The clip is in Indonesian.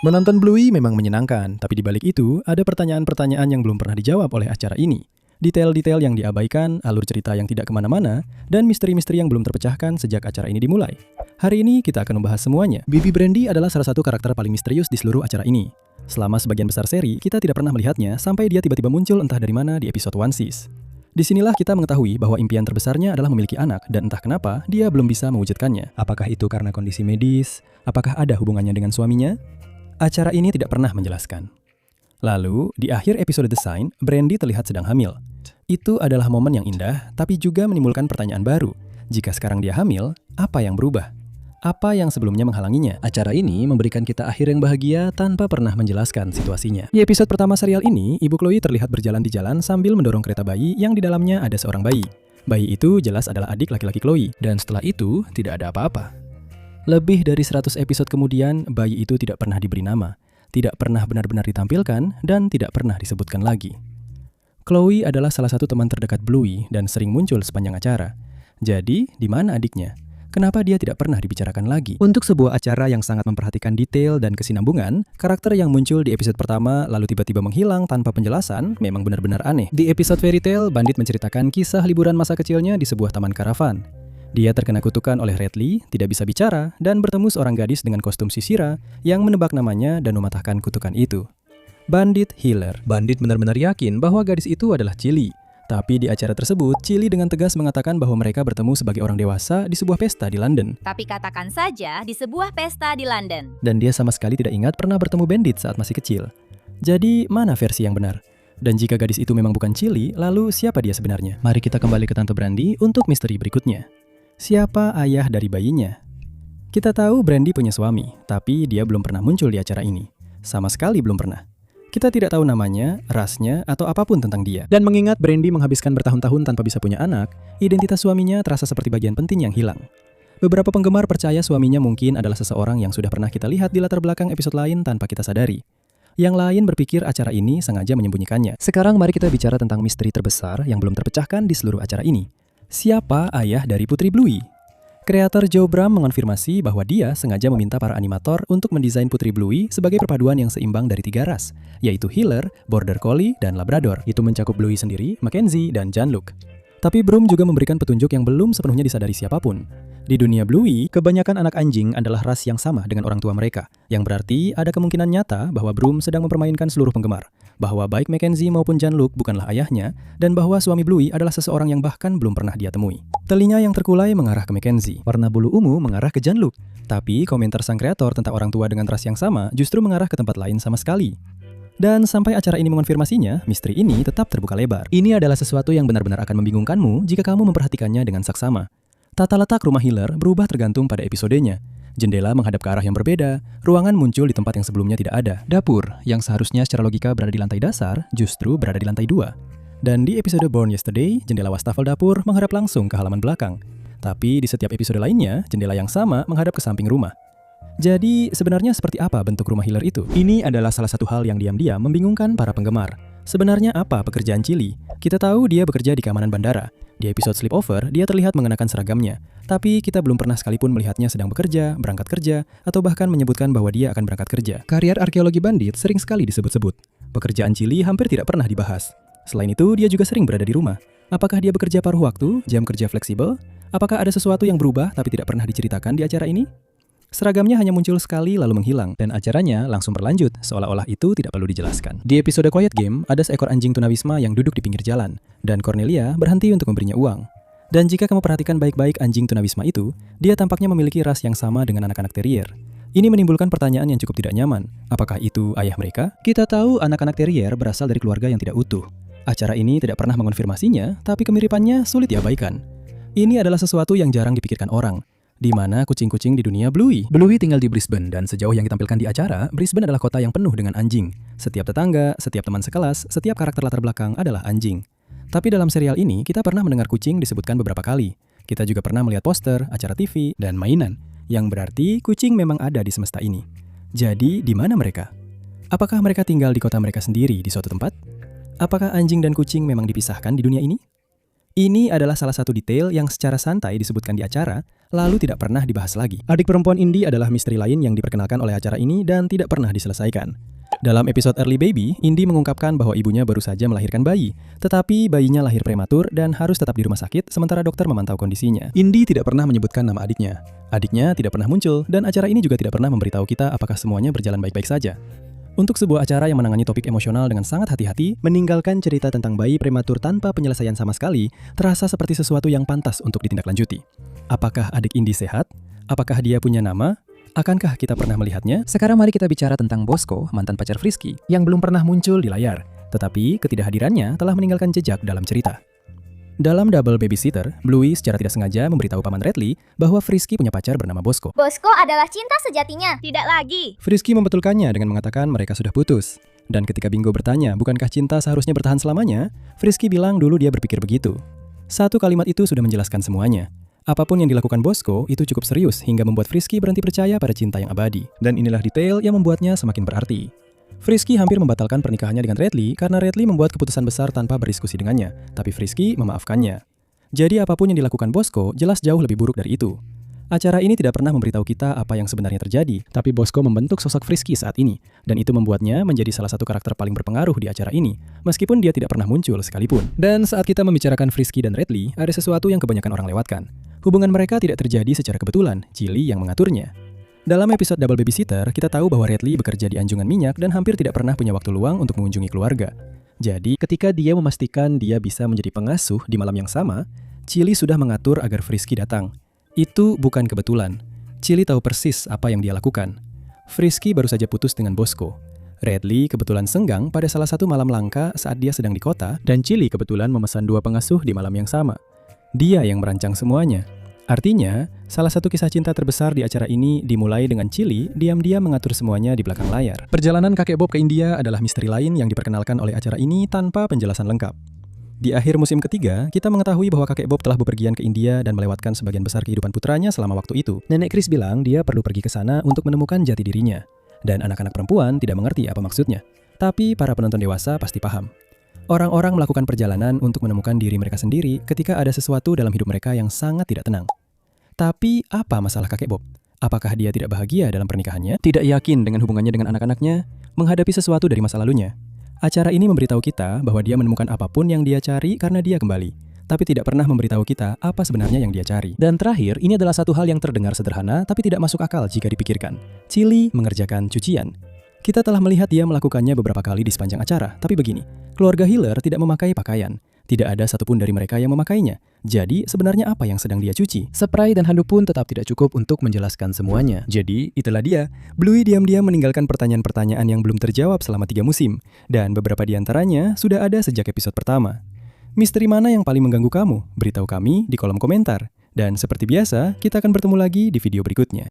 Menonton Bluey memang menyenangkan, tapi di balik itu ada pertanyaan-pertanyaan yang belum pernah dijawab oleh acara ini. Detail-detail yang diabaikan, alur cerita yang tidak kemana-mana, dan misteri-misteri yang belum terpecahkan sejak acara ini dimulai. Hari ini kita akan membahas semuanya. Bibi Brandy adalah salah satu karakter paling misterius di seluruh acara ini. Selama sebagian besar seri, kita tidak pernah melihatnya sampai dia tiba-tiba muncul entah dari mana di episode One Sis. Disinilah kita mengetahui bahwa impian terbesarnya adalah memiliki anak dan entah kenapa dia belum bisa mewujudkannya. Apakah itu karena kondisi medis? Apakah ada hubungannya dengan suaminya? Acara ini tidak pernah menjelaskan. Lalu, di akhir episode The Sign, Brandy terlihat sedang hamil. Itu adalah momen yang indah, tapi juga menimbulkan pertanyaan baru. Jika sekarang dia hamil, apa yang berubah? Apa yang sebelumnya menghalanginya? Acara ini memberikan kita akhir yang bahagia tanpa pernah menjelaskan situasinya. Di episode pertama serial ini, Ibu Chloe terlihat berjalan di jalan sambil mendorong kereta bayi yang di dalamnya ada seorang bayi. Bayi itu jelas adalah adik laki-laki Chloe, dan setelah itu tidak ada apa-apa. Lebih dari 100 episode kemudian, bayi itu tidak pernah diberi nama, tidak pernah benar-benar ditampilkan, dan tidak pernah disebutkan lagi. Chloe adalah salah satu teman terdekat Bluey dan sering muncul sepanjang acara. Jadi, di mana adiknya? Kenapa dia tidak pernah dibicarakan lagi? Untuk sebuah acara yang sangat memperhatikan detail dan kesinambungan, karakter yang muncul di episode pertama lalu tiba-tiba menghilang tanpa penjelasan memang benar-benar aneh. Di episode Fairy Tail, Bandit menceritakan kisah liburan masa kecilnya di sebuah taman karavan. Dia terkena kutukan oleh Redley, tidak bisa bicara, dan bertemu seorang gadis dengan kostum sisira yang menebak namanya dan mematahkan kutukan itu. Bandit Healer. Bandit benar-benar yakin bahwa gadis itu adalah Chili. Tapi di acara tersebut, Chili dengan tegas mengatakan bahwa mereka bertemu sebagai orang dewasa di sebuah pesta di London. Tapi katakan saja di sebuah pesta di London. Dan dia sama sekali tidak ingat pernah bertemu Bandit saat masih kecil. Jadi, mana versi yang benar? Dan jika gadis itu memang bukan Chili, lalu siapa dia sebenarnya? Mari kita kembali ke Tante Brandy untuk misteri berikutnya. Siapa ayah dari bayinya? Kita tahu Brandy punya suami, tapi dia belum pernah muncul di acara ini. Sama sekali belum pernah. Kita tidak tahu namanya, rasnya, atau apapun tentang dia. Dan mengingat Brandy menghabiskan bertahun-tahun tanpa bisa punya anak, identitas suaminya terasa seperti bagian penting yang hilang. Beberapa penggemar percaya suaminya mungkin adalah seseorang yang sudah pernah kita lihat di latar belakang episode lain tanpa kita sadari. Yang lain berpikir acara ini sengaja menyembunyikannya. Sekarang mari kita bicara tentang misteri terbesar yang belum terpecahkan di seluruh acara ini. Siapa ayah dari Putri Bluey? Kreator Joe Bram mengonfirmasi bahwa dia sengaja meminta para animator untuk mendesain Putri Bluey sebagai perpaduan yang seimbang dari 3 ras, yaitu Heeler, Border Collie, dan Labrador. Itu mencakup Bluey sendiri, Mackenzie, dan Jean-Luc. Tapi Bram juga memberikan petunjuk yang belum sepenuhnya disadari siapapun. Di dunia Bluey, kebanyakan anak anjing adalah ras yang sama dengan orang tua mereka, yang berarti ada kemungkinan nyata bahwa Bram sedang mempermainkan seluruh penggemar, bahwa baik Mackenzie maupun Jean-Luc bukanlah ayahnya, dan bahwa suami Bluey adalah seseorang yang bahkan belum pernah dia temui. Telinga yang terkulai mengarah ke Mackenzie, warna bulu ungu mengarah ke Jean-Luc, tapi komentar sang kreator tentang orang tua dengan ras yang sama justru mengarah ke tempat lain sama sekali. Dan sampai acara ini mengonfirmasinya, misteri ini tetap terbuka lebar. Ini adalah sesuatu yang benar-benar akan membingungkanmu jika kamu memperhatikannya dengan saksama. Tata letak rumah Heeler berubah tergantung pada episodenya. Jendela menghadap ke arah yang berbeda, ruangan muncul di tempat yang sebelumnya tidak ada. Dapur, yang seharusnya secara logika berada di lantai dasar, justru berada di lantai 2. Dan di episode Born Yesterday, jendela wastafel dapur menghadap langsung ke halaman belakang. Tapi di setiap episode lainnya, jendela yang sama menghadap ke samping rumah. Jadi, sebenarnya seperti apa bentuk rumah Heeler itu? Ini adalah salah satu hal yang diam-diam membingungkan para penggemar. Sebenarnya apa pekerjaan Chili? Kita tahu dia bekerja di keamanan bandara. Di episode Sleepover, dia terlihat mengenakan seragamnya. Tapi kita belum pernah sekalipun melihatnya sedang bekerja, berangkat kerja, atau bahkan menyebutkan bahwa dia akan berangkat kerja. Karier arkeologi Bandit sering sekali disebut-sebut. Pekerjaan Chili hampir tidak pernah dibahas. Selain itu, dia juga sering berada di rumah. Apakah dia bekerja paruh waktu, jam kerja fleksibel? Apakah ada sesuatu yang berubah tapi tidak pernah diceritakan di acara ini? Seragamnya hanya muncul sekali lalu menghilang, dan acaranya langsung berlanjut, seolah-olah itu tidak perlu dijelaskan. Di episode Quiet Game, ada seekor anjing tunawisma yang duduk di pinggir jalan, dan Cornelia berhenti untuk memberinya uang. Dan jika kamu perhatikan baik-baik anjing tunawisma itu, dia tampaknya memiliki ras yang sama dengan anak-anak terrier. Ini menimbulkan pertanyaan yang cukup tidak nyaman. Apakah itu ayah mereka? Kita tahu anak-anak terrier berasal dari keluarga yang tidak utuh. Acara ini tidak pernah mengonfirmasinya, tapi kemiripannya sulit diabaikan. Ini adalah sesuatu yang jarang dipikirkan orang. Di mana kucing-kucing di dunia Bluey. Bluey tinggal di Brisbane, dan sejauh yang ditampilkan di acara, Brisbane adalah kota yang penuh dengan anjing. Setiap tetangga, setiap teman sekelas, setiap karakter latar belakang adalah anjing. Tapi dalam serial ini, kita pernah mendengar kucing disebutkan beberapa kali. Kita juga pernah melihat poster, acara TV, dan mainan. Yang berarti kucing memang ada di semesta ini. Jadi, di mana mereka? Apakah mereka tinggal di kota mereka sendiri di suatu tempat? Apakah anjing dan kucing memang dipisahkan di dunia ini? Ini adalah salah satu detail yang secara santai disebutkan di acara, lalu tidak pernah dibahas lagi. Adik perempuan Indy adalah misteri lain yang diperkenalkan oleh acara ini dan tidak pernah diselesaikan. Dalam episode Early Baby, Indy mengungkapkan bahwa ibunya baru saja melahirkan bayi, tetapi bayinya lahir prematur dan harus tetap di rumah sakit sementara dokter memantau kondisinya. Indy tidak pernah menyebutkan nama adiknya. Adiknya tidak pernah muncul dan acara ini juga tidak pernah memberitahu kita apakah semuanya berjalan baik-baik saja. Untuk sebuah acara yang menangani topik emosional dengan sangat hati-hati, meninggalkan cerita tentang bayi prematur tanpa penyelesaian sama sekali, terasa seperti sesuatu yang pantas untuk ditindaklanjuti. Apakah adik Indy sehat? Apakah dia punya nama? Akankah kita pernah melihatnya? Sekarang mari kita bicara tentang Bosco, mantan pacar Frisky, yang belum pernah muncul di layar. Tetapi ketidakhadirannya telah meninggalkan jejak dalam cerita. Dalam Double Babysitter, Bluey secara tidak sengaja memberitahu Paman Radley bahwa Frisky punya pacar bernama Bosco. Bosco adalah cinta sejatinya. Tidak lagi. Frisky membetulkannya dengan mengatakan mereka sudah putus. Dan ketika Bingo bertanya, bukankah cinta seharusnya bertahan selamanya? Frisky bilang dulu dia berpikir begitu. Satu kalimat itu sudah menjelaskan semuanya. Apapun yang dilakukan Bosco itu cukup serius hingga membuat Frisky berhenti percaya pada cinta yang abadi. Dan inilah detail yang membuatnya semakin berarti. Frisky hampir membatalkan pernikahannya dengan Radley karena Radley membuat keputusan besar tanpa berdiskusi dengannya, tapi Frisky memaafkannya. Jadi apapun yang dilakukan Bosco jelas jauh lebih buruk dari itu. Acara ini tidak pernah memberitahu kita apa yang sebenarnya terjadi, tapi Bosco membentuk sosok Frisky saat ini, dan itu membuatnya menjadi salah satu karakter paling berpengaruh di acara ini, meskipun dia tidak pernah muncul sekalipun. Dan saat kita membicarakan Frisky dan Radley, ada sesuatu yang kebanyakan orang lewatkan. Hubungan mereka tidak terjadi secara kebetulan, Chili yang mengaturnya. Dalam episode Double Babysitter, kita tahu bahwa Radley bekerja di anjungan minyak dan hampir tidak pernah punya waktu luang untuk mengunjungi keluarga. Jadi, ketika dia memastikan dia bisa menjadi pengasuh di malam yang sama, Chili sudah mengatur agar Frisky datang. Itu bukan kebetulan. Chili tahu persis apa yang dia lakukan. Frisky baru saja putus dengan Bosco. Radley kebetulan senggang pada salah satu malam langka saat dia sedang di kota, dan Chili kebetulan memesan 2 pengasuh di malam yang sama. Dia yang merancang semuanya. Artinya, salah satu kisah cinta terbesar di acara ini dimulai dengan Chili diam-diam mengatur semuanya di belakang layar. Perjalanan kakek Bob ke India adalah misteri lain yang diperkenalkan oleh acara ini tanpa penjelasan lengkap. Di akhir musim ketiga, kita mengetahui bahwa kakek Bob telah bepergian ke India dan melewatkan sebagian besar kehidupan putranya selama waktu itu. Nenek Chris bilang dia perlu pergi ke sana untuk menemukan jati dirinya. Dan anak-anak perempuan tidak mengerti apa maksudnya. Tapi para penonton dewasa pasti paham. Orang-orang melakukan perjalanan untuk menemukan diri mereka sendiri ketika ada sesuatu dalam hidup mereka yang sangat tidak tenang. Tapi apa masalah kakek Bob? Apakah dia tidak bahagia dalam pernikahannya? Tidak yakin dengan hubungannya dengan anak-anaknya? Menghadapi sesuatu dari masa lalunya? Acara ini memberitahu kita bahwa dia menemukan apapun yang dia cari karena dia kembali. Tapi tidak pernah memberitahu kita apa sebenarnya yang dia cari. Dan terakhir, ini adalah satu hal yang terdengar sederhana tapi tidak masuk akal jika dipikirkan. Chili mengerjakan cucian. Kita telah melihat dia melakukannya beberapa kali di sepanjang acara. Tapi begini, keluarga Hiller tidak memakai pakaian. Tidak ada satupun dari mereka yang memakainya. Jadi, sebenarnya apa yang sedang dia cuci? Spray dan handuk pun tetap tidak cukup untuk menjelaskan semuanya. Jadi, itulah dia. Bluey diam-diam meninggalkan pertanyaan-pertanyaan yang belum terjawab selama 3 musim. Dan beberapa di antaranya sudah ada sejak episode pertama. Misteri mana yang paling mengganggu kamu? Beritahu kami di kolom komentar. Dan seperti biasa, kita akan bertemu lagi di video berikutnya.